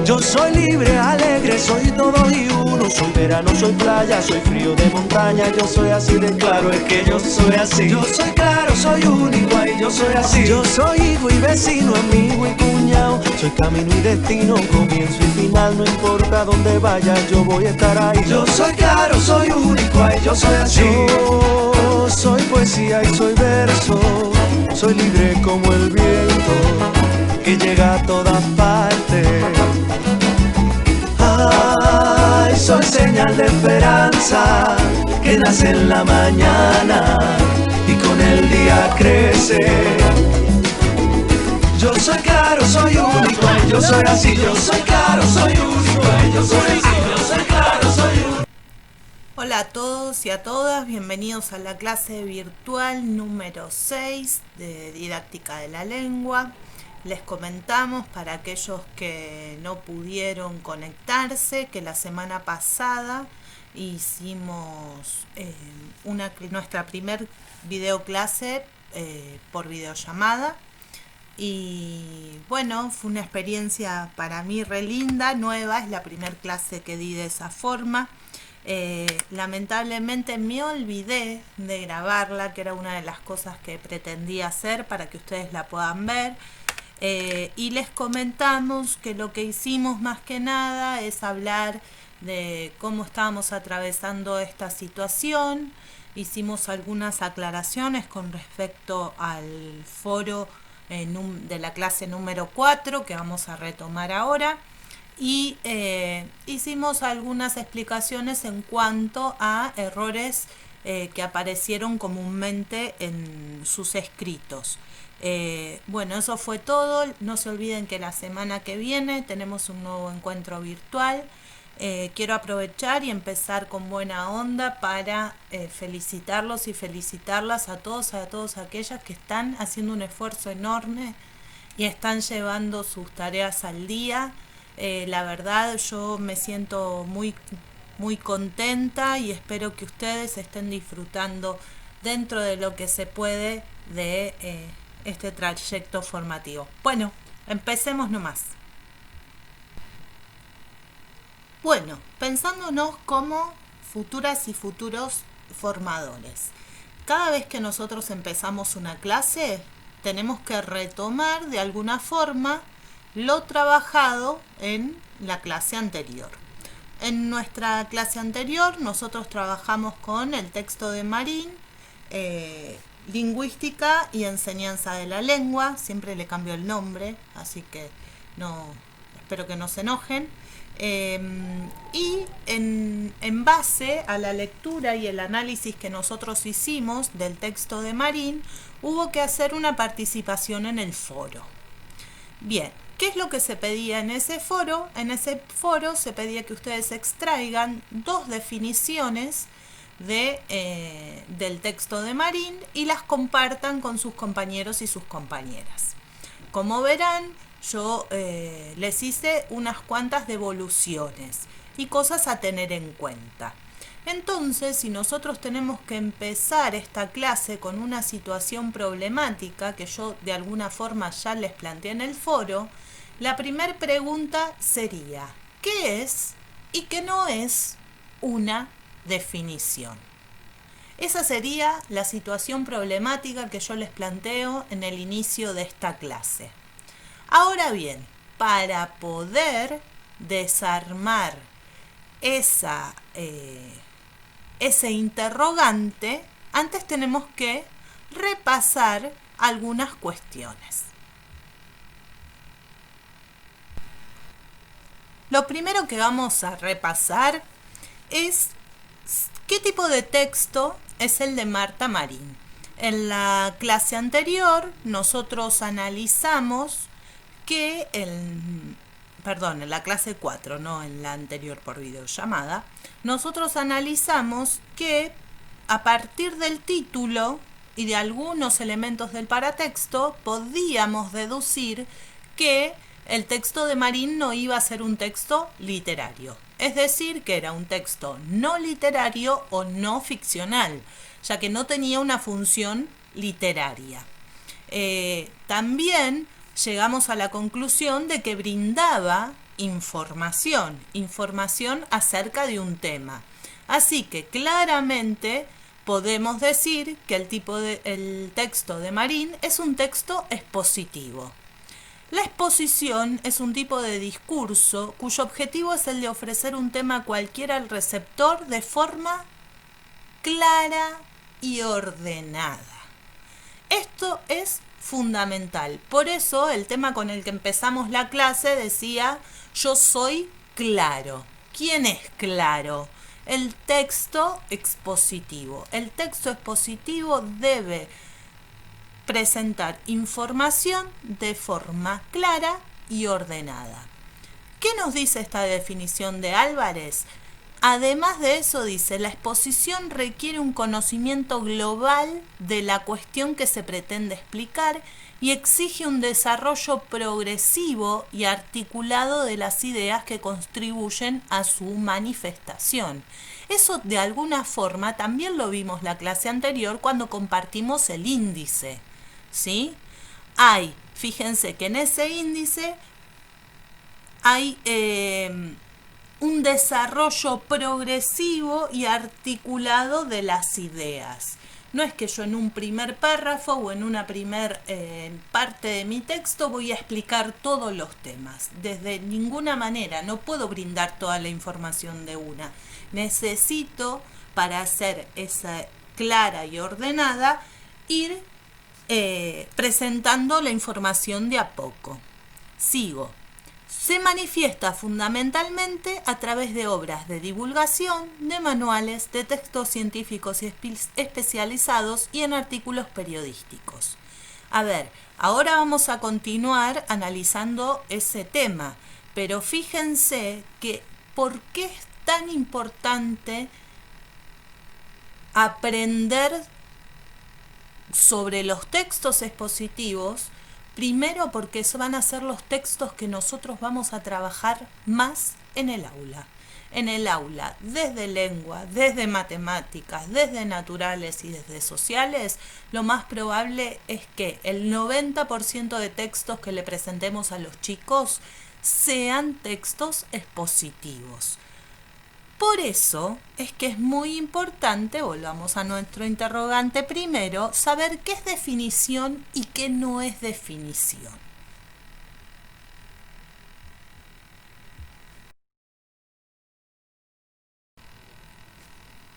Yo soy libre, alegre, soy todo y uno. Soy verano, soy playa, soy frío de montaña. Yo soy así de claro, es que yo soy así. Yo soy claro, soy único, ay, yo soy así. Yo soy hijo y vecino, amigo y cuñado. Soy camino y destino, comienzo y final. No importa dónde vaya, yo voy a estar ahí. Yo soy claro, soy único, ay, yo soy así. Yo soy poesía y soy verso. Soy libre como el viento que llega a todas partes. Ay, soy señal de esperanza que nace en la mañana y con el día crece. Yo soy claro, soy único, yo soy así. Yo soy claro, soy único, yo soy así. Yo soy claro, soy único. Hola a todos y a todas, bienvenidos a la clase virtual número 6 de Didáctica de la Lengua. Les comentamos para aquellos que no pudieron conectarse que la semana pasada hicimos nuestra primer videoclase por videollamada y bueno, fue una experiencia para mí re linda, nueva, es la primera clase que di de esa forma. Lamentablemente me olvidé de grabarla, que era una de las cosas que pretendía hacer para que ustedes la puedan ver. Y les comentamos que lo que hicimos más que nada es hablar de cómo estábamos atravesando esta situación. Hicimos algunas aclaraciones con respecto al foro de la clase número 4 que vamos a retomar ahora. Y hicimos algunas explicaciones en cuanto a errores que aparecieron comúnmente en sus escritos. Bueno, eso fue todo. No se olviden que la semana que viene tenemos un nuevo encuentro virtual. Quiero aprovechar y empezar con buena onda para felicitarlos y felicitarlas a todas aquellas que están haciendo un esfuerzo enorme y están llevando sus tareas al día. La verdad yo me siento muy contenta y espero que ustedes estén disfrutando dentro de lo que se puede de este trayecto formativo. Bueno, empecemos nomás. Bueno, pensándonos como futuras y futuros formadores. Cada vez que nosotros empezamos una clase, tenemos que retomar de alguna forma lo trabajado en la clase anterior. En nuestra clase anterior nosotros trabajamos con el texto de Marín, lingüística y enseñanza de la lengua. Siempre le cambio el nombre, así que espero que no se enojen. Y en base a la lectura y el análisis que nosotros hicimos del texto de Marín, hubo que hacer una participación en el foro. Bien, ¿qué es lo que se pedía en ese foro? En ese foro se pedía que ustedes extraigan 2 definiciones del texto de Marín y las compartan con sus compañeros y sus compañeras. Como verán, yo les hice unas cuantas devoluciones y cosas a tener en cuenta. Entonces, si nosotros tenemos que empezar esta clase con una situación problemática que yo de alguna forma ya les planteé en el foro, la primera pregunta sería: ¿qué es y qué no es una definición? Esa sería la situación problemática que yo les planteo en el inicio de esta clase. Ahora bien, para poder desarmar ese interrogante, antes tenemos que repasar algunas cuestiones. Lo primero que vamos a repasar es qué tipo de texto es el de Marta Marín. En la clase anterior nosotros analizamos que en la clase 4, no en la anterior por videollamada, nosotros analizamos que a partir del título y de algunos elementos del paratexto podíamos deducir que el texto de Marín no iba a ser un texto literario. Es decir, que era un texto no literario o no ficcional, ya que no tenía una función literaria. También llegamos a la conclusión de que brindaba información, información acerca de un tema. Así que claramente podemos decir que el texto de Marín es un texto expositivo. La exposición es un tipo de discurso cuyo objetivo es el de ofrecer un tema cualquiera al receptor de forma clara y ordenada. Esto es fundamental. Por eso el tema con el que empezamos la clase decía: yo soy claro. ¿Quién es claro? El texto expositivo. El texto expositivo debe presentar información de forma clara y ordenada. ¿Qué nos dice esta definición de Álvarez? Además de eso dice: la exposición requiere un conocimiento global de la cuestión que se pretende explicar y exige un desarrollo progresivo y articulado de las ideas que contribuyen a su manifestación. Eso de alguna forma también lo vimos la clase anterior cuando compartimos el índice, ¿sí? Fíjense que en ese índice hay un desarrollo progresivo y articulado de las ideas. No es que yo en un primer párrafo o en una primer parte de mi texto voy a explicar todos los temas. Desde ninguna manera, no puedo brindar toda la información de una. Necesito, para hacer esa clara y ordenada, ir presentando la información de a poco. Sigo. Se manifiesta fundamentalmente a través de obras de divulgación, de manuales, de textos científicos y especializados y en artículos periodísticos. A ver, ahora vamos a continuar analizando ese tema, pero fíjense que ¿por qué es tan importante aprender sobre los textos expositivos? Primero, porque esos van a ser los textos que nosotros vamos a trabajar más en el aula. En el aula, desde lengua, desde matemáticas, desde naturales y desde sociales, lo más probable es que el 90% de textos que le presentemos a los chicos sean textos expositivos. Por eso es que es muy importante, volvamos a nuestro interrogante primero, saber qué es definición y qué no es definición.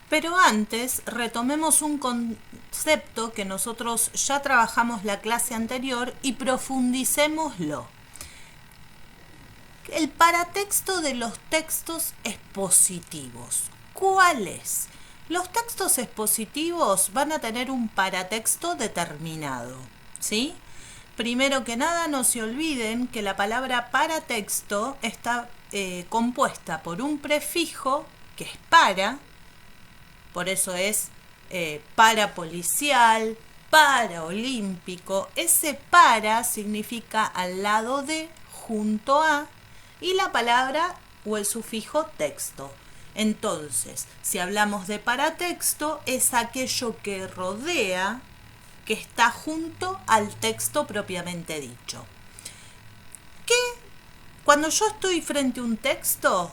Pero antes retomemos un concepto que nosotros ya trabajamos la clase anterior y profundicémoslo. El paratexto de los textos expositivos. ¿Cuál es? Los textos expositivos van a tener un paratexto determinado, ¿sí? Primero que nada, no se olviden que la palabra paratexto está compuesta por un prefijo que es para, por eso es parapolicial, paraolímpico. Ese para significa al lado de, junto a, y la palabra o el sufijo texto. Entonces, si hablamos de paratexto, es aquello que rodea, que está junto al texto propiamente dicho. Cuando yo estoy frente a un texto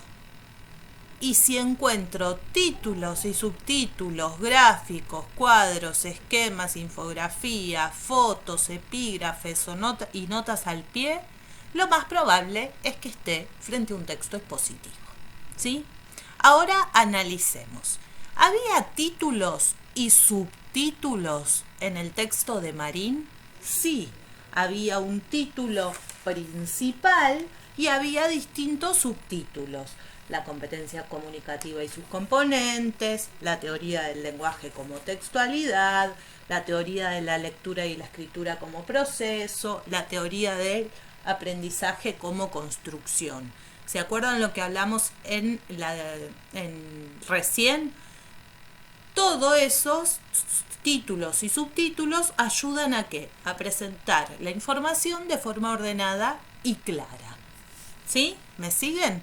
y si encuentro títulos y subtítulos, gráficos, cuadros, esquemas, infografías, fotos, epígrafes y notas al pie, lo más probable es que esté frente a un texto expositivo, ¿sí? Ahora analicemos. ¿Había títulos y subtítulos en el texto de Marín? Sí, había un título principal y había distintos subtítulos. La competencia comunicativa y sus componentes, la teoría del lenguaje como textualidad, la teoría de la lectura y la escritura como proceso, la teoría del aprendizaje como construcción. ¿Se acuerdan lo que hablamos en recién? Todos esos títulos y subtítulos ayudan a ¿qué? A presentar la información de forma ordenada y clara. ¿Sí? ¿Me siguen?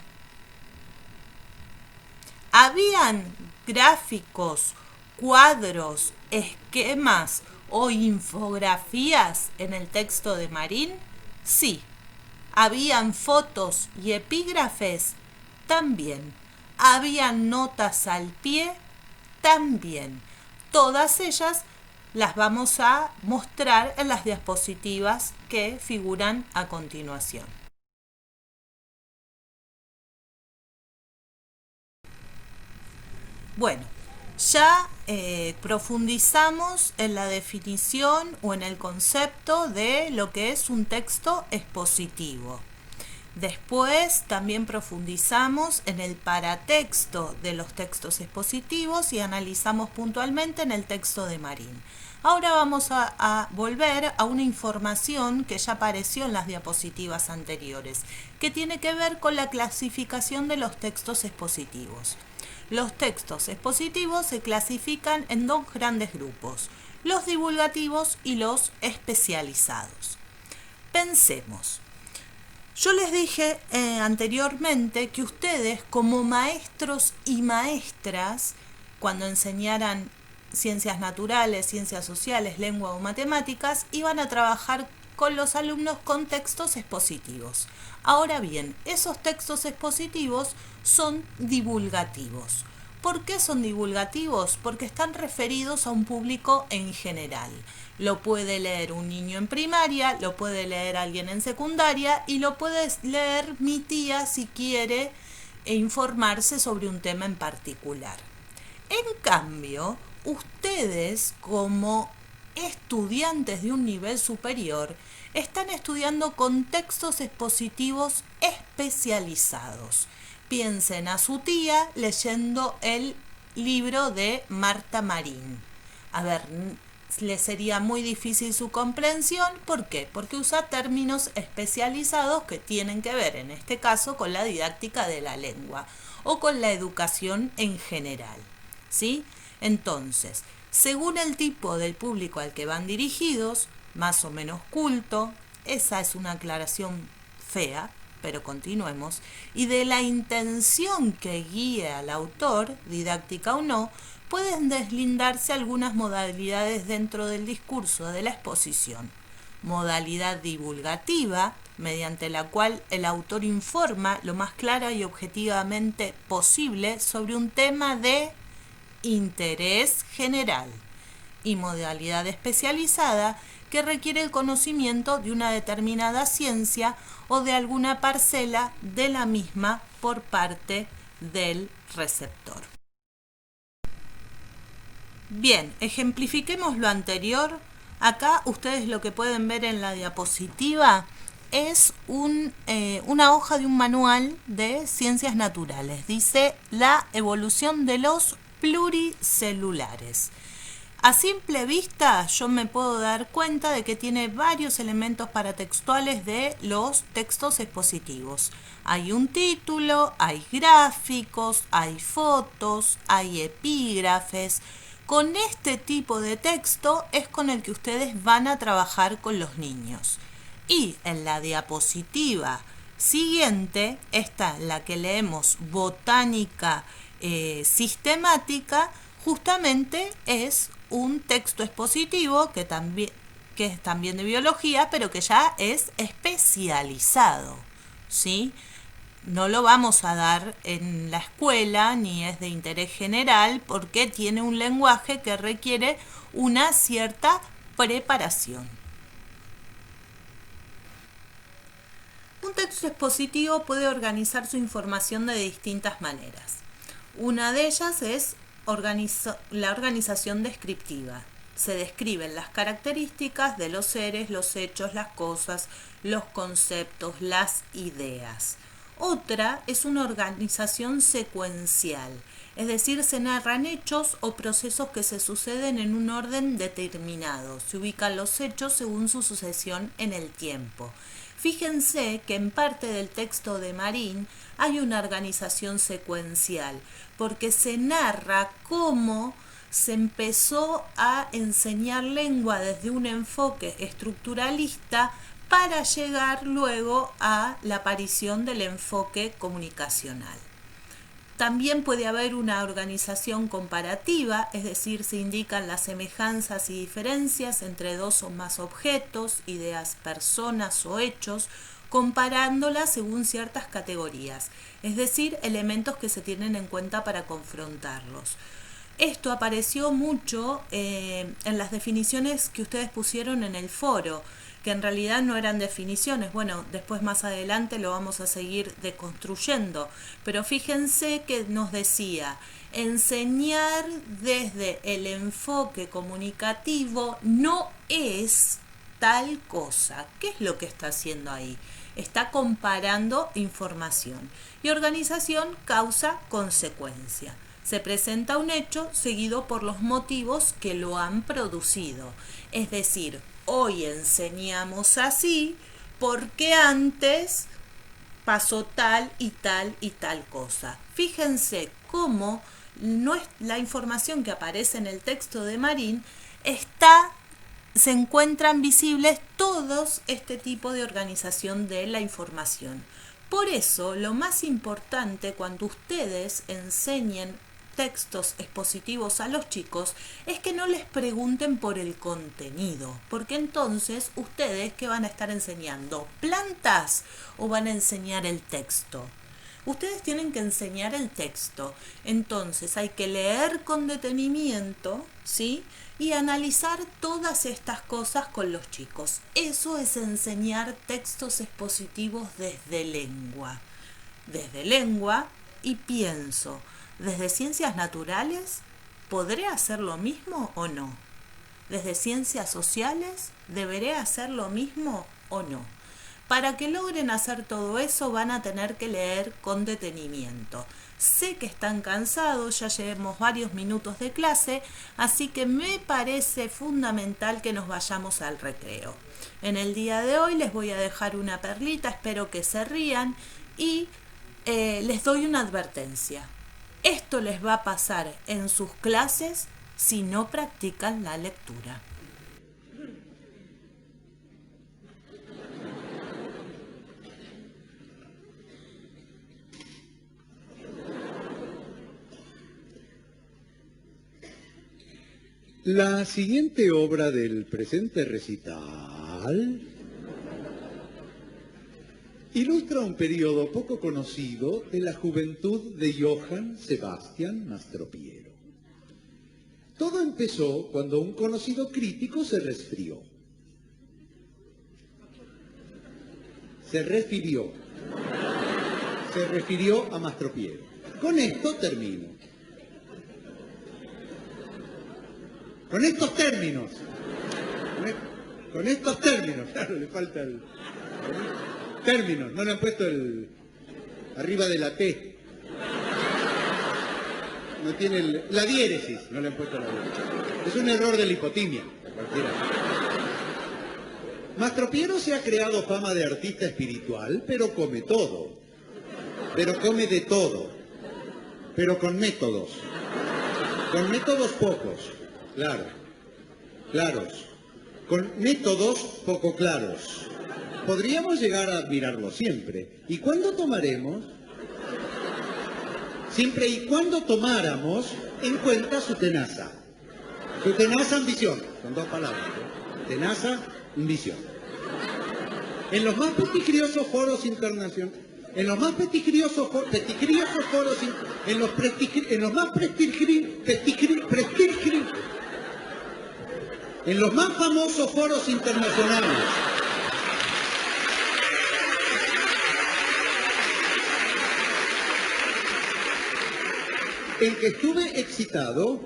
¿Habían gráficos, cuadros, esquemas o infografías en el texto de Marín? Sí, ¿Habían fotos y epígrafes? También. ¿Habían notas al pie? También. Todas ellas las vamos a mostrar en las diapositivas que figuran a continuación. Bueno, ya profundizamos en la definición o en el concepto de lo que es un texto expositivo. Después también profundizamos en el paratexto de los textos expositivos y analizamos puntualmente en el texto de Marín. Ahora vamos a volver a una información que ya apareció en las diapositivas anteriores, que tiene que ver con la clasificación de los textos expositivos. Los textos expositivos se clasifican en dos grandes grupos, los divulgativos y los especializados. Pensemos. Yo les dije anteriormente que ustedes como maestros y maestras, cuando enseñaran ciencias naturales, ciencias sociales, lengua o matemáticas, iban a trabajar con los alumnos con textos expositivos. Ahora bien, esos textos expositivos son divulgativos. ¿Por qué son divulgativos? Porque están referidos a un público en general. Lo puede leer un niño en primaria, lo puede leer alguien en secundaria y lo puede leer mi tía si quiere informarse sobre un tema en particular. En cambio, ustedes como estudiantes de un nivel superior están estudiando con textos expositivos especializados. Piensen a su tía leyendo el libro de Marta Marín. A ver, le sería muy difícil su comprensión. ¿Por qué? Porque usa términos especializados que tienen que ver, en este caso, con la didáctica de la lengua o con la educación en general. ¿Sí? Entonces, según el tipo del público al que van dirigidos, más o menos culto, esa es una aclaración fea, pero continuemos, y de la intención que guíe al autor, didáctica o no, pueden deslindarse algunas modalidades dentro del discurso de la exposición. Modalidad divulgativa, mediante la cual el autor informa lo más clara y objetivamente posible sobre un tema de interés general. Y modalidad especializada, que requiere el conocimiento de una determinada ciencia o de alguna parcela de la misma por parte del receptor. Bien, ejemplifiquemos lo anterior. Acá ustedes lo que pueden ver en la diapositiva es una hoja de un manual de ciencias naturales. Dice la evolución de los pluricelulares. A simple vista yo me puedo dar cuenta de que tiene varios elementos paratextuales de los textos expositivos. Hay un título, hay gráficos, hay fotos, hay epígrafes. Con este tipo de texto es con el que ustedes van a trabajar con los niños. Y en la diapositiva siguiente, esta la que leemos, botánica sistemática, justamente es un texto expositivo que es también de biología, pero que ya es especializado, ¿sí? No lo vamos a dar en la escuela ni es de interés general porque tiene un lenguaje que requiere una cierta preparación. Un texto expositivo puede organizar su información de distintas maneras. Una de ellas es la organización descriptiva. Se describen las características de los seres, los hechos, las cosas, los conceptos, las ideas. Otra es una organización secuencial, es decir, se narran hechos o procesos que se suceden en un orden determinado. Se ubican los hechos según su sucesión en el tiempo. Fíjense que en parte del texto de Marín hay una organización secuencial, porque se narra cómo se empezó a enseñar lengua desde un enfoque estructuralista para llegar luego a la aparición del enfoque comunicacional. También puede haber una organización comparativa, es decir, se indican las semejanzas y diferencias entre dos o más objetos, ideas, personas o hechos, comparándolas según ciertas categorías, es decir, elementos que se tienen en cuenta para confrontarlos. Esto apareció mucho en las definiciones que ustedes pusieron en el foro, que en realidad no eran definiciones. Bueno, después más adelante lo vamos a seguir deconstruyendo, pero fíjense que nos decía: enseñar desde el enfoque comunicativo no es tal cosa. ¿Qué es lo que está haciendo ahí? Está comparando información. Y organización, causa, consecuencia. Se presenta un hecho seguido por los motivos que lo han producido. Es decir, hoy enseñamos así porque antes pasó tal y tal y tal cosa. Fíjense cómo no es la información que aparece en el texto de Marín se encuentran visibles todos este tipo de organización de la información. Por eso, lo más importante cuando ustedes enseñen textos expositivos a los chicos es que no les pregunten por el contenido, porque entonces ustedes, ¿qué van a estar enseñando? ¿Plantas o van a enseñar el texto? Ustedes tienen que enseñar el texto, entonces hay que leer con detenimiento, ¿sí? Y analizar todas estas cosas con los chicos. Eso es enseñar textos expositivos desde lengua. Desde lengua y pienso, ¿desde ciencias naturales podré hacer lo mismo o no? ¿Desde ciencias sociales deberé hacer lo mismo o no? Para que logren hacer todo eso van a tener que leer con detenimiento. Sé que están cansados, ya llevamos varios minutos de clase, así que me parece fundamental que nos vayamos al recreo. En el día de hoy les voy a dejar una perlita, espero que se rían y les doy una advertencia. Esto les va a pasar en sus clases si no practican la lectura. La siguiente obra del presente recital ilustra un periodo poco conocido de la juventud de Johann Sebastian Mastropiero. Todo empezó cuando un conocido crítico se refirió a Mastropiero. Con esto termino. Con estos términos, claro, le falta el términos, no le han puesto el arriba de la T, no tiene la diéresis, no le han puesto la diéresis. Es un error de la hipotimia, cualquiera. Mastropiero se ha creado fama de artista espiritual, pero come todo, pero come de todo, pero con métodos pocos. Claros, con métodos poco claros. Podríamos llegar a admirarlo siempre. ¿Y cuándo tomaremos? Siempre y cuando tomáramos en cuenta su tenaza. Su tenaza ambición. Son dos palabras, ¿eh? Tenaza, ambición. En los más prestigiosos foros internacionales, en los más prestigiosos foros en los más famosos foros internacionales. En que estuve excitado,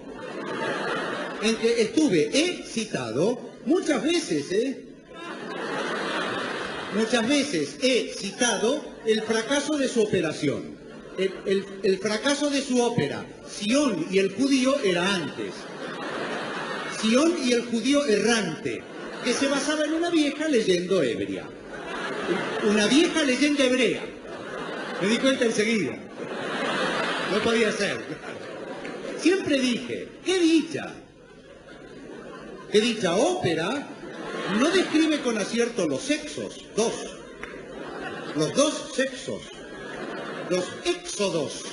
muchas veces he citado el fracaso de su operación, el fracaso de su ópera, Sion y el judío era antes. Sion y el judío errante, que se basaba en una vieja leyenda hebrea. Una vieja leyenda hebrea. Me di cuenta enseguida. No podía ser. Siempre dije, qué dicha ópera no describe con acierto los sexos, los dos sexos, los éxodos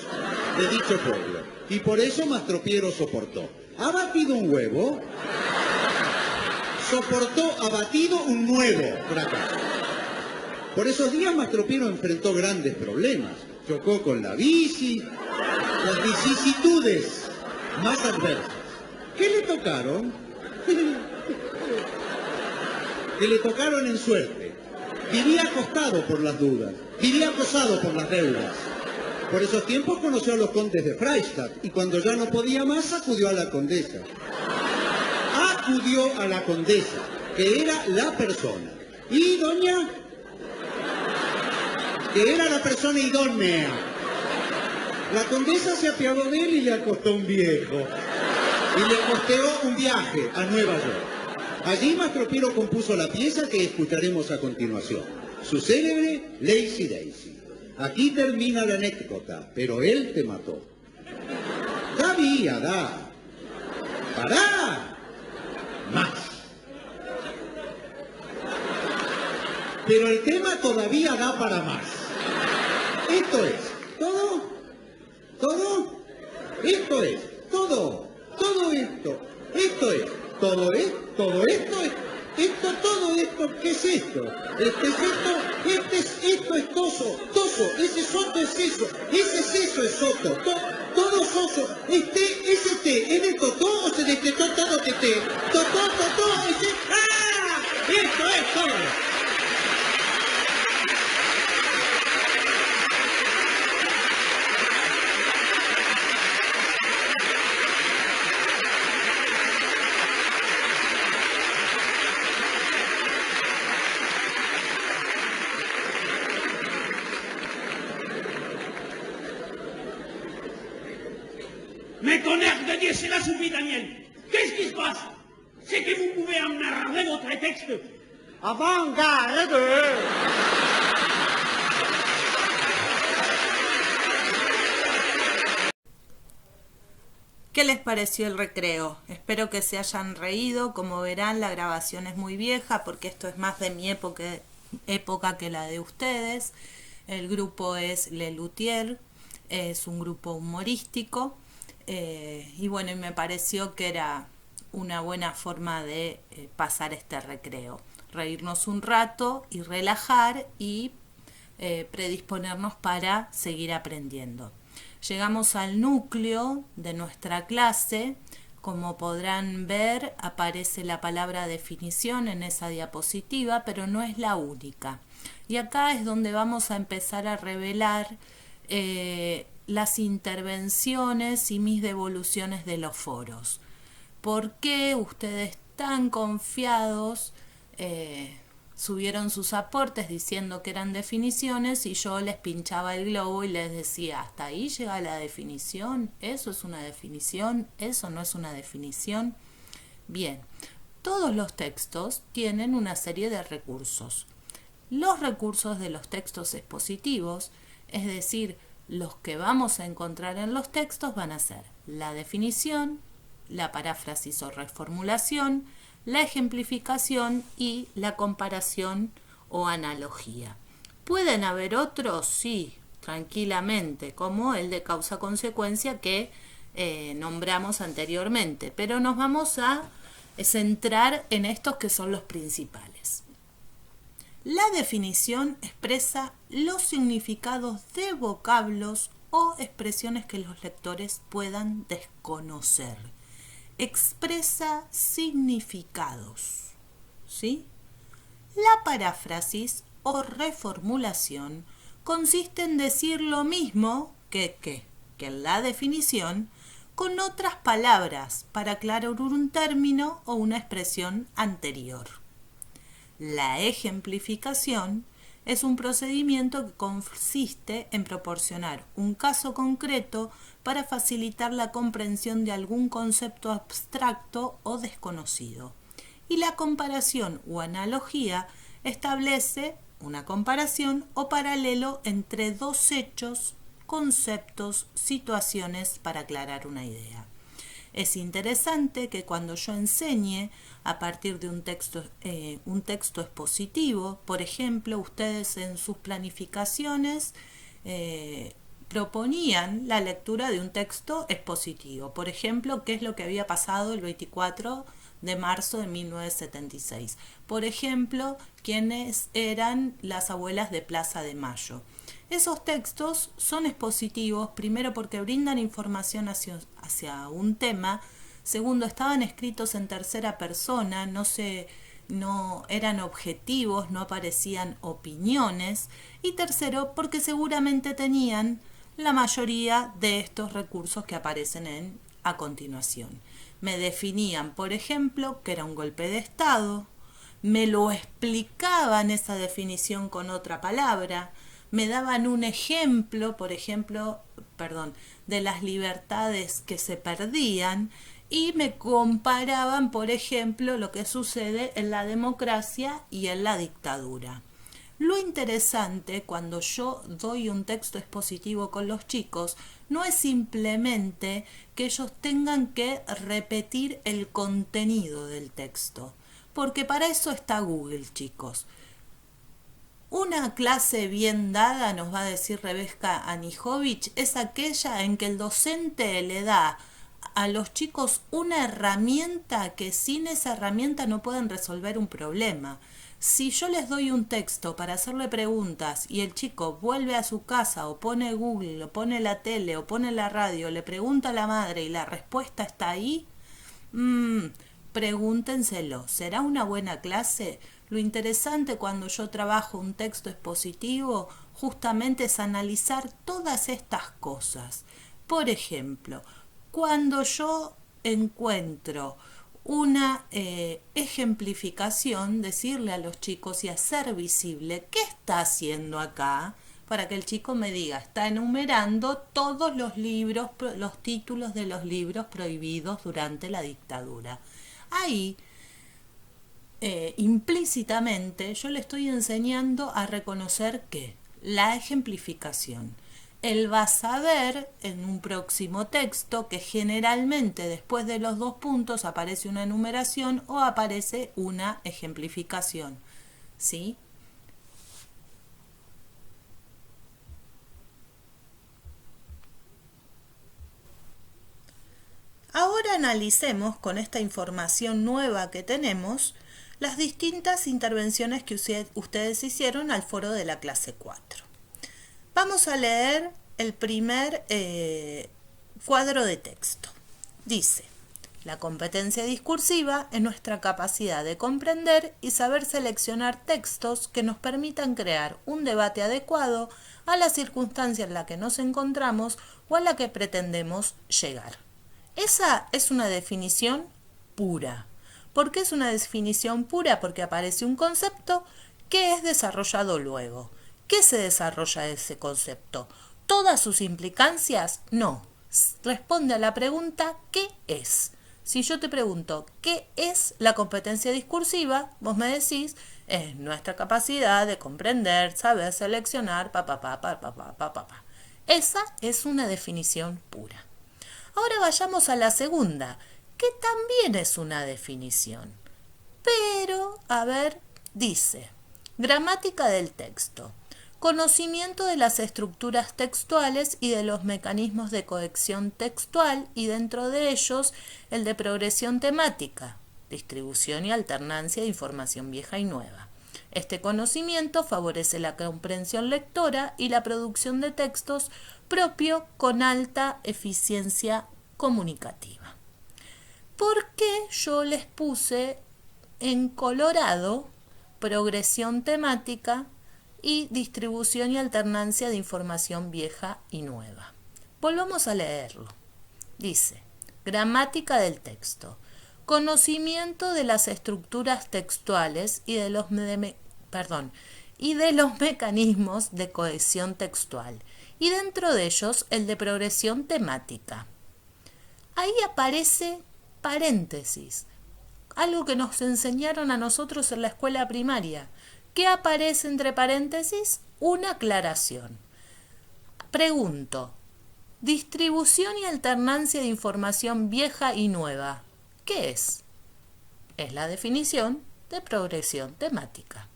de dicho pueblo. Y por eso Mastropiero soportó. Ha batido un huevo, soportó abatido un nuevo fracaso. Por esos días Mastro Piero enfrentó grandes problemas. Chocó con la bici, las vicisitudes más adversas. ¿Qué le tocaron? Que le tocaron en suerte. Vivía acostado por las dudas, vivía acosado por las deudas. Por esos tiempos conoció a los condes de Freistadt y cuando ya no podía más acudió a la condesa. Acudió a la condesa, que era la persona. Y doña, que era la persona idónea. La condesa se apiadó de él y le acostó un viejo. Y le costeó un viaje a Nueva York. Allí Mastro Piero compuso la pieza que escucharemos a continuación, su célebre Lazy Daisy. Aquí termina la anécdota, pero él te mató. Da vía, da. ¡Pará! Más. Pero el tema todavía da para más. Esto es, ¿todo? ¿Todo? Esto es, todo. Todo esto. Esto es, todo es, todo esto es. Esto, todo esto, ¿qué es esto? Esto es toso, ese soto es eso, ese seso es soto, todo soso, ese té, ¿es de totó o se decretó todo teté? Totó, ese, ¡ah! Esto es todo. Mais tonnerre de Dieu, c'est la soupie, Daniel. Qu'est-ce qui se passe? C'est que vous pouvez emmerder votre texte. Avant-garde. ¿Qué les pareció el recreo? Espero que se hayan reído. Como verán, la grabación es muy vieja porque esto es más de mi época que la de ustedes. El grupo es Le Luthier, es un grupo humorístico. Y bueno, y me pareció que era una buena forma de pasar este recreo, reírnos un rato y relajar y predisponernos para seguir aprendiendo. Llegamos al núcleo de nuestra clase. Como podrán ver, aparece la palabra definición en esa diapositiva, pero no es la única. Y acá es donde vamos a empezar a revelar las intervenciones y mis devoluciones de los foros. ¿Por qué ustedes tan confiados subieron sus aportes diciendo que eran definiciones y yo les pinchaba el globo y les decía, hasta ahí llega la definición? ¿Eso es una definición? ¿Eso no es una definición? Bien, todos los textos tienen una serie de recursos. Los recursos de los textos expositivos, es decir, los que vamos a encontrar en los textos, van a ser la definición, la paráfrasis o reformulación, la ejemplificación y la comparación o analogía. ¿Pueden haber otros? Sí, tranquilamente, como el de causa-consecuencia que nombramos anteriormente, pero nos vamos a centrar en estos que son los principales. La definición expresa los significados de vocablos o expresiones que los lectores puedan desconocer. Expresa significados, ¿sí? La paráfrasis o reformulación consiste en decir lo mismo que en la definición con otras palabras para aclarar un término o una expresión anterior. La ejemplificación es un procedimiento que consiste en proporcionar un caso concreto para facilitar la comprensión de algún concepto abstracto o desconocido. Y la comparación o analogía establece una comparación o paralelo entre dos hechos, conceptos, situaciones para aclarar una idea. Es interesante que cuando yo enseñe a partir de un texto expositivo, por ejemplo, ustedes en sus planificaciones proponían la lectura de un texto expositivo. Por ejemplo, qué es lo que había pasado el 24 de marzo de 1976. Por ejemplo, quienes eran las abuelas de Plaza de Mayo. Esos textos son expositivos, primero porque brindan información hacia un tema, segundo, estaban escritos en tercera persona, no eran objetivos, no aparecían opiniones, y tercero, porque seguramente tenían la mayoría de estos recursos que aparecen a continuación. Me definían, por ejemplo, que era un golpe de Estado, me lo explicaban esa definición con otra palabra, me daban un ejemplo, de las libertades que se perdían, y me comparaban, por ejemplo, lo que sucede en la democracia y en la dictadura. Lo interesante cuando yo doy un texto expositivo con los chicos no es simplemente que ellos tengan que repetir el contenido del texto, porque para eso está Google, chicos. Una clase bien dada, nos va a decir Rebeca Anijovic, es aquella en que el docente le da a los chicos una herramienta que sin esa herramienta no pueden resolver un problema. Si yo les doy un texto para hacerle preguntas y el chico vuelve a su casa o pone Google, o pone la tele, o pone la radio, le pregunta a la madre y la respuesta está ahí, pregúntenselo, ¿será una buena clase? Lo interesante cuando yo trabajo un texto expositivo justamente es analizar todas estas cosas. Por ejemplo, cuando yo encuentro una ejemplificación, decirle a los chicos y hacer visible qué está haciendo acá, para que el chico me diga, está enumerando todos los libros, los títulos de los libros prohibidos durante la dictadura. Ahí, implícitamente, yo le estoy enseñando a reconocer que la ejemplificación. Él va a saber en un próximo texto que generalmente después de los 2 puntos aparece una enumeración o aparece una ejemplificación. ¿Sí? Ahora analicemos con esta información nueva que tenemos las distintas intervenciones que ustedes hicieron al foro de la clase 4. Vamos a leer el primer cuadro de texto. Dice, la competencia discursiva es nuestra capacidad de comprender y saber seleccionar textos que nos permitan crear un debate adecuado a la circunstancia en la que nos encontramos o a la que pretendemos llegar. Esa es una definición pura. ¿Por qué es una definición pura? Porque aparece un concepto que es desarrollado luego. ¿Qué se desarrolla ese concepto? ¿Todas sus implicancias? No. Responde a la pregunta ¿qué es? Si yo te pregunto ¿qué es la competencia discursiva? Vos me decís es nuestra capacidad de comprender, saber seleccionar, Esa es una definición pura. Ahora vayamos a la segunda, que también es una definición. Pero, dice, gramática del texto. Conocimiento de las estructuras textuales y de los mecanismos de cohesión textual y dentro de ellos el de progresión temática, distribución y alternancia de información vieja y nueva. Este conocimiento favorece la comprensión lectora y la producción de textos propio con alta eficiencia comunicativa. ¿Por qué yo les puse en colorado progresión temática y distribución y alternancia de información vieja y nueva? Volvamos a leerlo. Dice, gramática del texto. Conocimiento de las estructuras textuales y de los mecanismos de cohesión textual, y dentro de ellos el de progresión temática. Ahí aparece paréntesis, algo que nos enseñaron a nosotros en la escuela primaria. ¿Qué aparece entre paréntesis? Una aclaración. Pregunto, distribución y alternancia de información vieja y nueva, ¿qué es? Es la definición de progresión temática.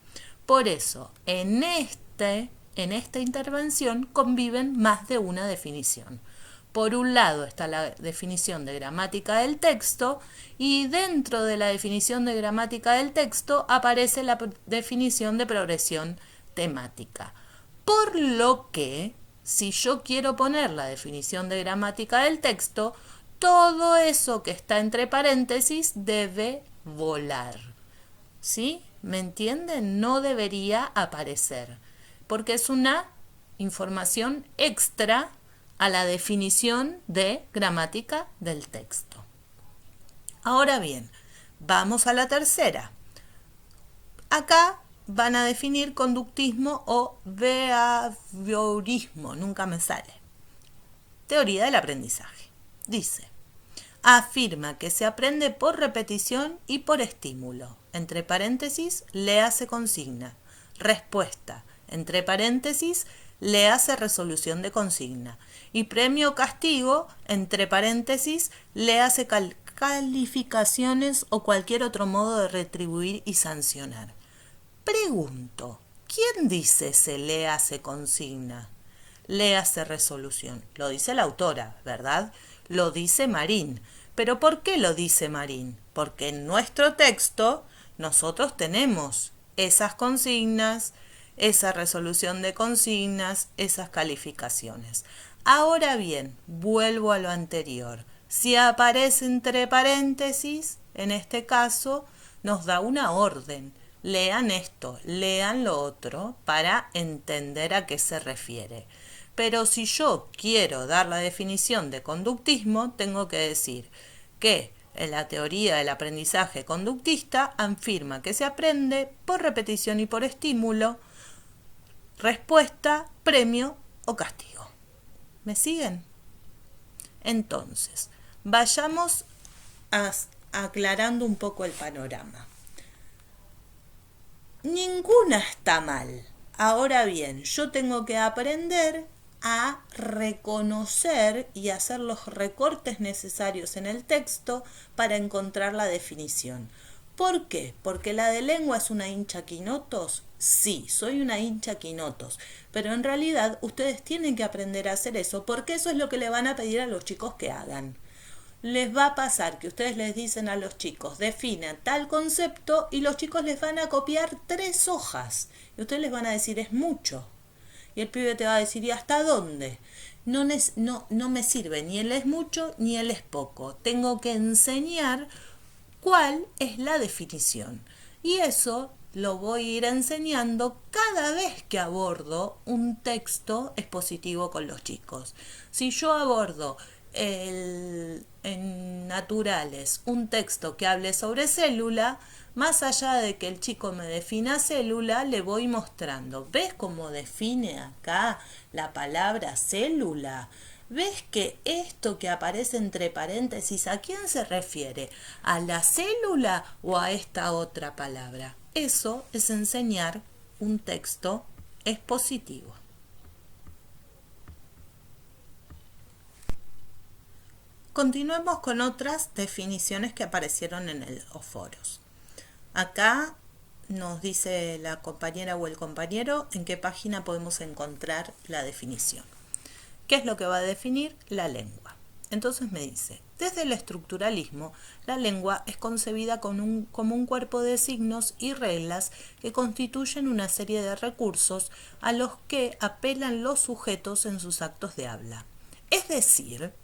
Por eso, en esta intervención conviven más de una definición. Por un lado está la definición de gramática del texto y dentro de la definición de gramática del texto aparece la definición de progresión temática. Por lo que, si yo quiero poner la definición de gramática del texto, todo eso que está entre paréntesis debe volar. ¿Sí? ¿Me entienden? No debería aparecer, porque es una información extra a la definición de gramática del texto. Ahora bien, vamos a la tercera. Acá van a definir conductismo o behaviorismo, nunca me sale. Teoría del aprendizaje. Dice, afirma que se aprende por repetición y por estímulo. Entre paréntesis, léase consigna. Respuesta. Entre paréntesis, léase resolución de consigna. Y premio o castigo, entre paréntesis, léase calificaciones o cualquier otro modo de retribuir y sancionar. Pregunto, ¿quién dice se léase consigna? Léase resolución. Lo dice la autora, ¿verdad? Lo dice Marín. ¿Pero por qué lo dice Marín? Porque en nuestro texto nosotros tenemos esas consignas, esa resolución de consignas, esas calificaciones. Ahora bien, vuelvo a lo anterior. Si aparece entre paréntesis, en este caso, nos da una orden. Lean esto, lean lo otro, para entender a qué se refiere. Pero si yo quiero dar la definición de conductismo, tengo que decir que en la teoría del aprendizaje conductista afirma que se aprende por repetición y por estímulo, respuesta, premio o castigo. ¿Me siguen? Entonces, vayamos aclarando un poco el panorama. Ninguna está mal. Ahora bien, yo tengo que aprender a reconocer y hacer los recortes necesarios en el texto para encontrar la definición. ¿Por qué? ¿Porque la de lengua es una hincha quinotos? Sí, soy una hincha quinotos, pero en realidad ustedes tienen que aprender a hacer eso porque eso es lo que le van a pedir a los chicos que hagan. Les va a pasar que ustedes les dicen a los chicos, definan tal concepto y los chicos les van a copiar 3 hojas y ustedes les van a decir es mucho. Y el pibe te va a decir, ¿y hasta dónde? No me sirve ni él es mucho ni él es poco. Tengo que enseñar cuál es la definición. Y eso lo voy a ir enseñando cada vez que abordo un texto expositivo con los chicos. Si yo abordo en naturales un texto que hable sobre célula, más allá de que el chico me defina célula, le voy mostrando. ¿Ves cómo define acá la palabra célula? ¿Ves que esto que aparece entre paréntesis, ¿a quién se refiere? ¿A la célula o a esta otra palabra? Eso es enseñar un texto expositivo. Continuemos con otras definiciones que aparecieron en los foros. Acá nos dice la compañera o el compañero en qué página podemos encontrar la definición. ¿Qué es lo que va a definir? La lengua. Entonces me dice, desde el estructuralismo, la lengua es concebida como un cuerpo de signos y reglas que constituyen una serie de recursos a los que apelan los sujetos en sus actos de habla. Es decir,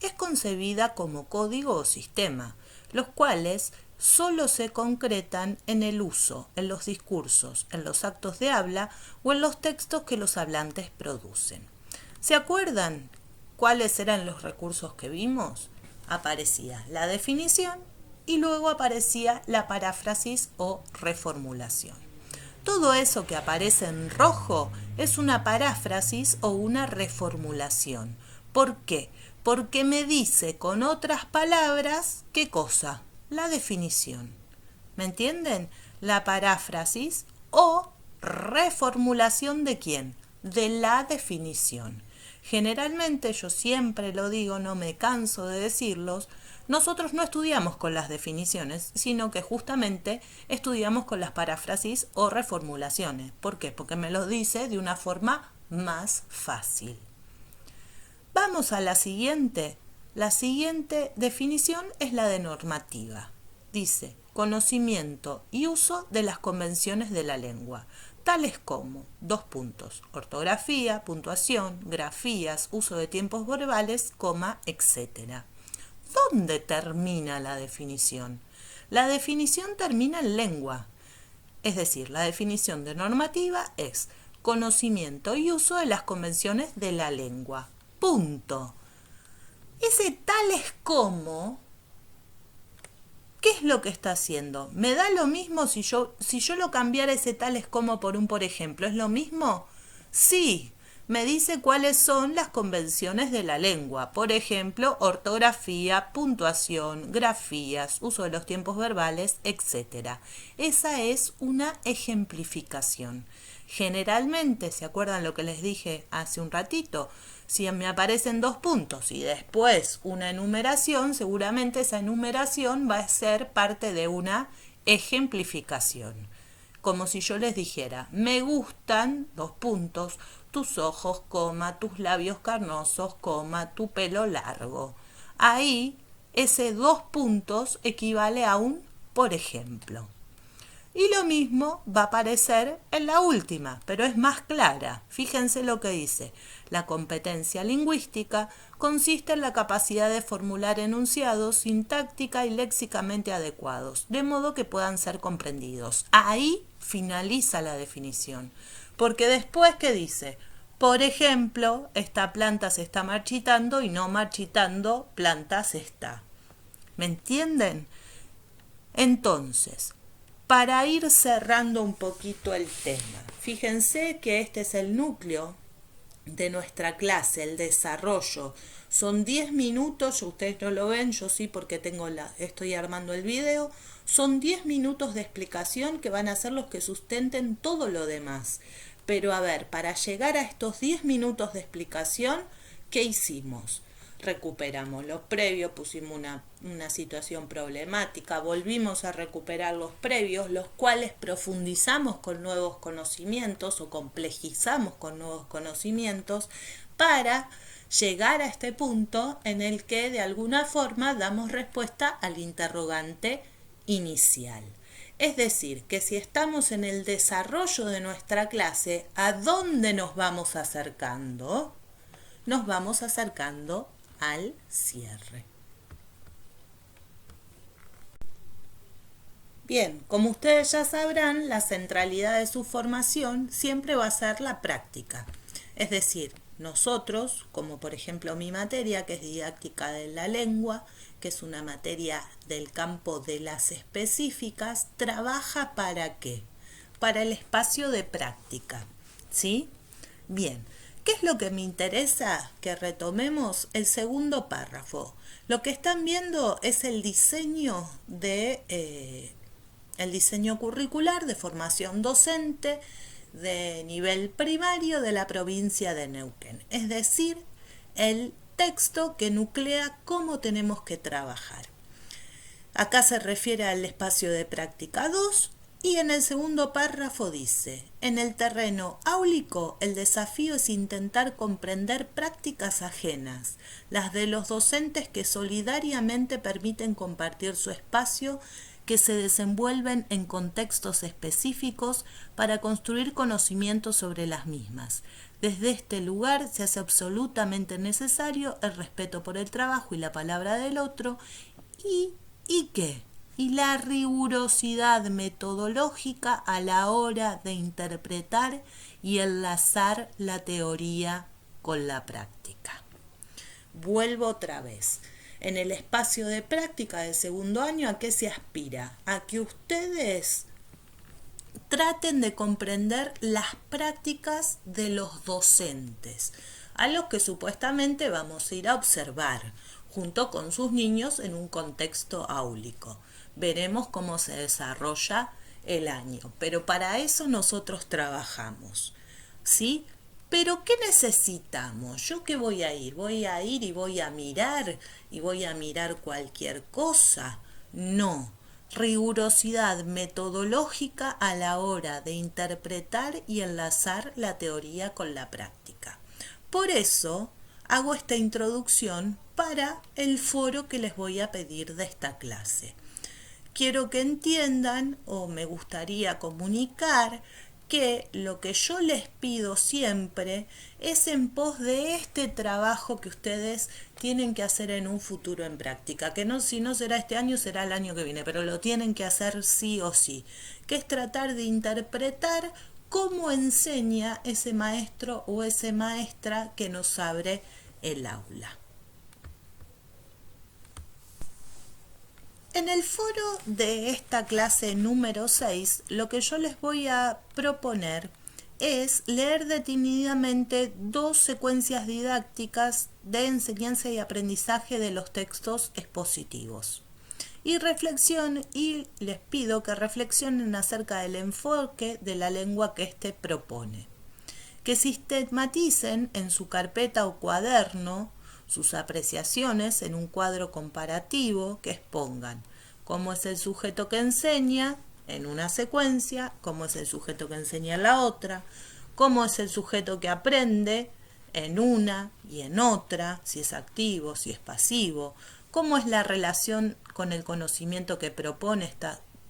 es concebida como código o sistema, los cuales solo se concretan en el uso, en los discursos, en los actos de habla o en los textos que los hablantes producen. ¿Se acuerdan cuáles eran los recursos que vimos? Aparecía la definición y luego aparecía la paráfrasis o reformulación. Todo eso que aparece en rojo es una paráfrasis o una reformulación. ¿Por qué? Porque me dice con otras palabras, ¿qué cosa? La definición. ¿Me entienden? La paráfrasis o reformulación ¿de quién? De la definición. Generalmente, yo siempre lo digo, no me canso de decirlos, nosotros no estudiamos con las definiciones, sino que justamente estudiamos con las paráfrasis o reformulaciones. ¿Por qué? Porque me lo dice de una forma más fácil. Vamos a la siguiente. La siguiente definición es la de normativa. Dice, conocimiento y uso de las convenciones de la lengua, tales como, ortografía, puntuación, grafías, uso de tiempos verbales, etc. ¿Dónde termina la definición? La definición termina en lengua. Es decir, la definición de normativa es conocimiento y uso de las convenciones de la lengua. Punto. Ese tales como, ¿qué es lo que está haciendo? ¿Me da lo mismo si yo lo cambiara ese tales como por un por ejemplo? ¿Es lo mismo? Sí, me dice cuáles son las convenciones de la lengua. Por ejemplo, ortografía, puntuación, grafías, uso de los tiempos verbales, etc. Esa es una ejemplificación. Generalmente, ¿se acuerdan lo que les dije hace un ratito? Si me aparecen 2 puntos y después una enumeración, seguramente esa enumeración va a ser parte de una ejemplificación. Como si yo les dijera, me gustan, 2 puntos, tus ojos, tus labios carnosos, tu pelo largo. Ahí, ese 2 puntos equivale a un por ejemplo. Y lo mismo va a aparecer en la última, pero es más clara. Fíjense lo que dice. La competencia lingüística consiste en la capacidad de formular enunciados sintáctica y léxicamente adecuados, de modo que puedan ser comprendidos. Ahí finaliza la definición. Porque después, ¿qué dice? Por ejemplo, esta planta se está marchitando y no marchitando, planta se está. ¿Me entienden? Entonces, para ir cerrando un poquito el tema, fíjense que este es el núcleo de nuestra clase, el desarrollo. Son 10 minutos, ustedes no lo ven, yo sí porque estoy armando el video. Son 10 minutos de explicación que van a ser los que sustenten todo lo demás. Pero a ver, para llegar a estos 10 minutos de explicación, ¿qué hicimos? Recuperamos los previos, pusimos una situación problemática, volvimos a recuperar los previos, los cuales profundizamos con nuevos conocimientos o complejizamos con nuevos conocimientos para llegar a este punto en el que de alguna forma damos respuesta al interrogante inicial. Es decir, que si estamos en el desarrollo de nuestra clase, ¿a dónde nos vamos acercando? Nos vamos acercando al cierre. Bien, como ustedes ya sabrán, la centralidad de su formación siempre va a ser la práctica. Es decir, nosotros, como por ejemplo mi materia, que es didáctica de la lengua, que es una materia del campo de las específicas, trabaja ¿para qué? Para el espacio de práctica, ¿sí? Bien. ¿Qué es lo que me interesa? Que retomemos el segundo párrafo. Lo que están viendo es el diseño curricular de formación docente de nivel primario de la provincia de Neuquén. Es decir, el texto que nuclea cómo tenemos que trabajar. Acá se refiere al espacio de práctica 2. Y en el segundo párrafo dice, en el terreno áulico el desafío es intentar comprender prácticas ajenas, las de los docentes que solidariamente permiten compartir su espacio, que se desenvuelven en contextos específicos para construir conocimientos sobre las mismas. Desde este lugar se hace absolutamente necesario el respeto por el trabajo y la palabra del otro y ¿qué? Y la rigurosidad metodológica a la hora de interpretar y enlazar la teoría con la práctica. Vuelvo otra vez. En el espacio de práctica de segundo año, ¿a qué se aspira? A que ustedes traten de comprender las prácticas de los docentes, a los que supuestamente vamos a ir a observar, junto con sus niños en un contexto áulico. Veremos cómo se desarrolla el año, pero para eso nosotros trabajamos, ¿sí? Pero ¿qué necesitamos? ¿Yo qué voy a ir? ¿Voy a ir y voy a mirar cualquier cosa? No, rigurosidad metodológica a la hora de interpretar y enlazar la teoría con la práctica. Por eso, hago esta introducción para el foro que les voy a pedir de esta clase. Quiero que entiendan, o me gustaría comunicar, que lo que yo les pido siempre es en pos de este trabajo que ustedes tienen que hacer en un futuro en práctica, que no, si no será este año, será el año que viene, pero lo tienen que hacer sí o sí, que es tratar de interpretar cómo enseña ese maestro o esa maestra que nos abre el aula. En el foro de esta clase número 6, lo que yo les voy a proponer es leer detenidamente 2 secuencias didácticas de enseñanza y aprendizaje de los textos expositivos. Y les pido que reflexionen acerca del enfoque de la lengua que éste propone. Que sistematicen en su carpeta o cuaderno sus apreciaciones en un cuadro comparativo, que expongan cómo es el sujeto que enseña en una secuencia, cómo es el sujeto que enseña en la otra, cómo es el sujeto que aprende en una y en otra, si es activo, si es pasivo, cómo es la relación con el conocimiento que propone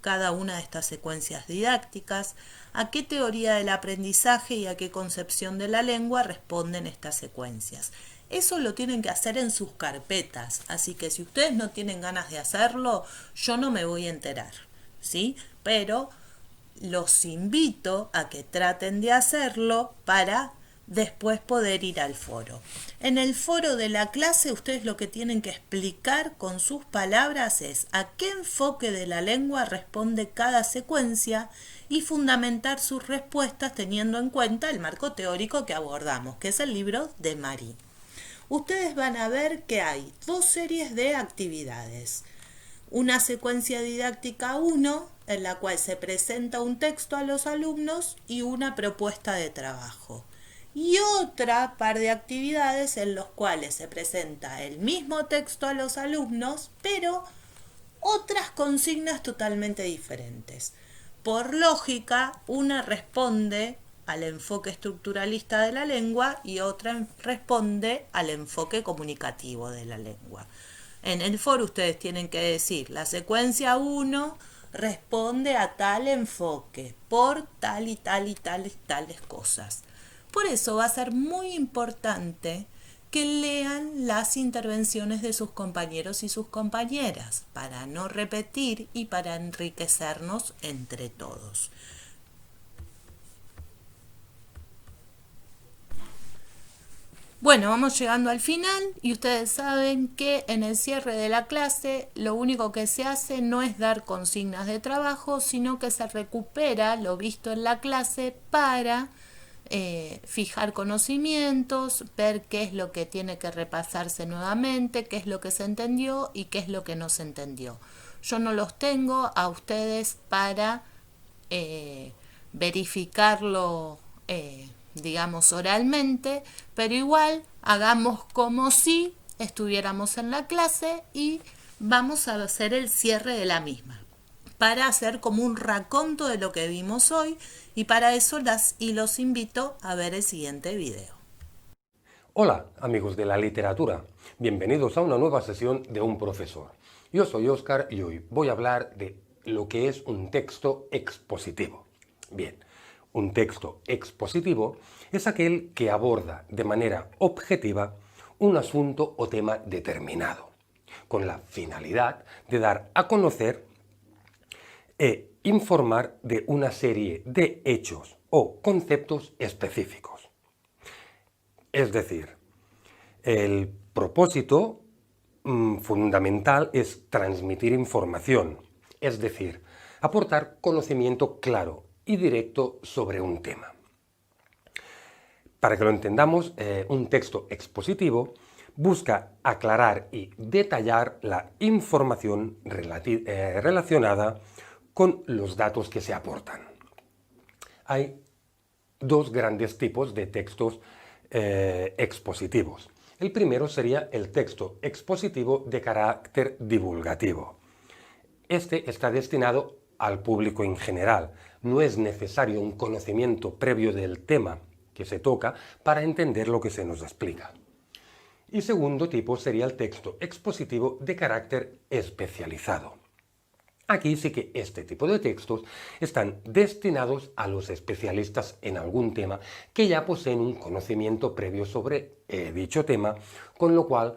cada una de estas secuencias didácticas, a qué teoría del aprendizaje y a qué concepción de la lengua responden estas secuencias. Eso lo tienen que hacer en sus carpetas, así que si ustedes no tienen ganas de hacerlo, yo no me voy a enterar, ¿sí? Pero los invito a que traten de hacerlo para después poder ir al foro. En el foro de la clase, ustedes lo que tienen que explicar con sus palabras es a qué enfoque de la lengua responde cada secuencia y fundamentar sus respuestas teniendo en cuenta el marco teórico que abordamos, que es el libro de Marie. Ustedes van a ver que hay 2 series de actividades. Una secuencia didáctica 1, en la cual se presenta un texto a los alumnos y una propuesta de trabajo. Y otra par de actividades en las cuales se presenta el mismo texto a los alumnos, pero otras consignas totalmente diferentes. Por lógica, una responde al enfoque estructuralista de la lengua y otra responde al enfoque comunicativo de la lengua. En el foro ustedes tienen que decir, la secuencia 1 responde a tal enfoque, por tal y tal y tales cosas. Por eso va a ser muy importante que lean las intervenciones de sus compañeros y sus compañeras, para no repetir y para enriquecernos entre todos. Bueno, vamos llegando al final y ustedes saben que en el cierre de la clase lo único que se hace no es dar consignas de trabajo, sino que se recupera lo visto en la clase para fijar conocimientos, ver qué es lo que tiene que repasarse nuevamente, qué es lo que se entendió y qué es lo que no se entendió. Yo no los tengo a ustedes para verificarlo digamos oralmente, pero igual hagamos como si estuviéramos en la clase y vamos a hacer el cierre de la misma para hacer como un raconto de lo que vimos hoy, y para eso los invito a ver el siguiente video. Hola amigos de la literatura, bienvenidos a una nueva sesión de Un Profesor. Yo soy Óscar y hoy voy a hablar de lo que es un texto expositivo. Bien, un texto expositivo es aquel que aborda de manera objetiva un asunto o tema determinado, con la finalidad de dar a conocer e informar de una serie de hechos o conceptos específicos. Es decir, el propósito fundamental es transmitir información, es decir, aportar conocimiento claro y directo sobre un tema. Para que lo entendamos, un texto expositivo busca aclarar y detallar la información relacionada con los datos que se aportan. Hay 2 grandes tipos de textos expositivos. El primero sería el texto expositivo de carácter divulgativo. Este está destinado al público en general. No es necesario un conocimiento previo del tema que se toca para entender lo que se nos explica. Y segundo tipo sería el texto expositivo de carácter especializado. Aquí sí que este tipo de textos están destinados a los especialistas en algún tema que ya poseen un conocimiento previo sobre dicho tema, con lo cual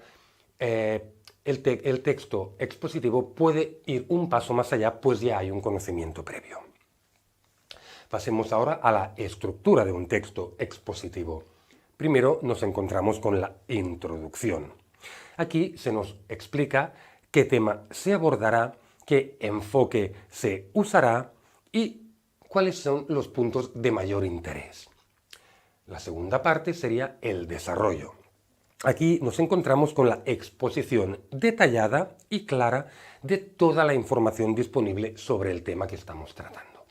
el texto expositivo puede ir un paso más allá, pues ya hay un conocimiento previo. Pasemos ahora a la estructura de un texto expositivo. Primero nos encontramos con la introducción. Aquí se nos explica qué tema se abordará, qué enfoque se usará y cuáles son los puntos de mayor interés. La segunda parte sería el desarrollo. Aquí nos encontramos con la exposición detallada y clara de toda la información disponible sobre el tema que estamos tratando.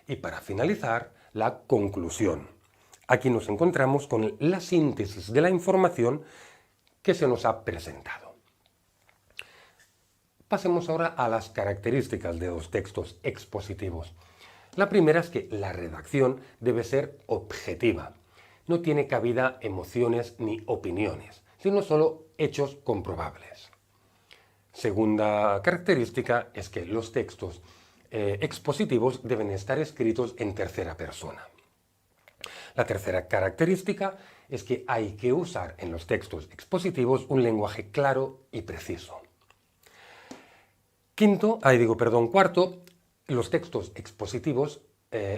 Y para finalizar, la conclusión. Aquí nos encontramos con la síntesis de la información que se nos ha presentado. Pasemos ahora a las características de los textos expositivos. La primera es que la redacción debe ser objetiva. No tiene cabida emociones ni opiniones, sino solo hechos comprobables. Segunda característica es que los textos expositivos deben estar escritos en tercera persona. La tercera característica es que hay que usar en los textos expositivos un lenguaje claro y preciso. Cuarto, los textos expositivos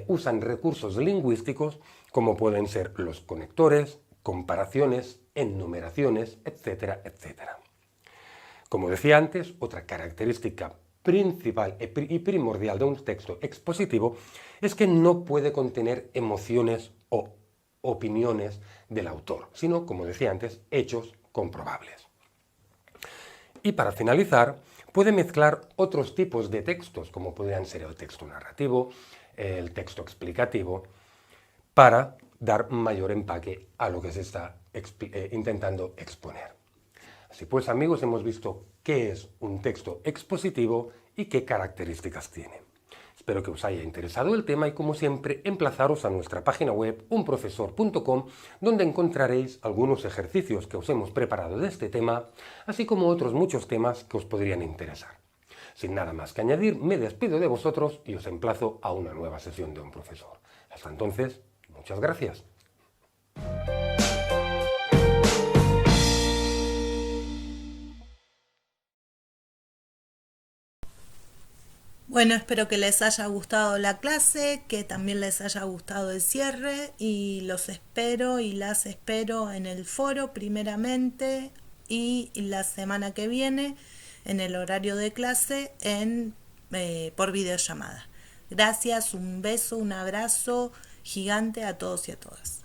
usan recursos lingüísticos como pueden ser los conectores, comparaciones, enumeraciones, etcétera, etcétera. Como decía antes, otra característica principal y primordial de un texto expositivo es que no puede contener emociones o opiniones del autor, sino, como decía antes, hechos comprobables. Y para finalizar, puede mezclar otros tipos de textos, como podrían ser el texto narrativo, el texto explicativo, para dar mayor empaque a lo que se está intentando exponer. Así pues, amigos, hemos visto qué es un texto expositivo y qué características tiene. Espero que os haya interesado el tema y, como siempre, emplazaros a nuestra página web unprofesor.com, donde encontraréis algunos ejercicios que os hemos preparado de este tema, así como otros muchos temas que os podrían interesar. Sin nada más que añadir, me despido de vosotros y os emplazo a una nueva sesión de Un Profesor. Hasta entonces, muchas gracias. Bueno, espero que les haya gustado la clase, que también les haya gustado el cierre y los espero y las espero en el foro primeramente y la semana que viene en el horario de clase por videollamada. Gracias, un beso, un abrazo gigante a todos y a todas.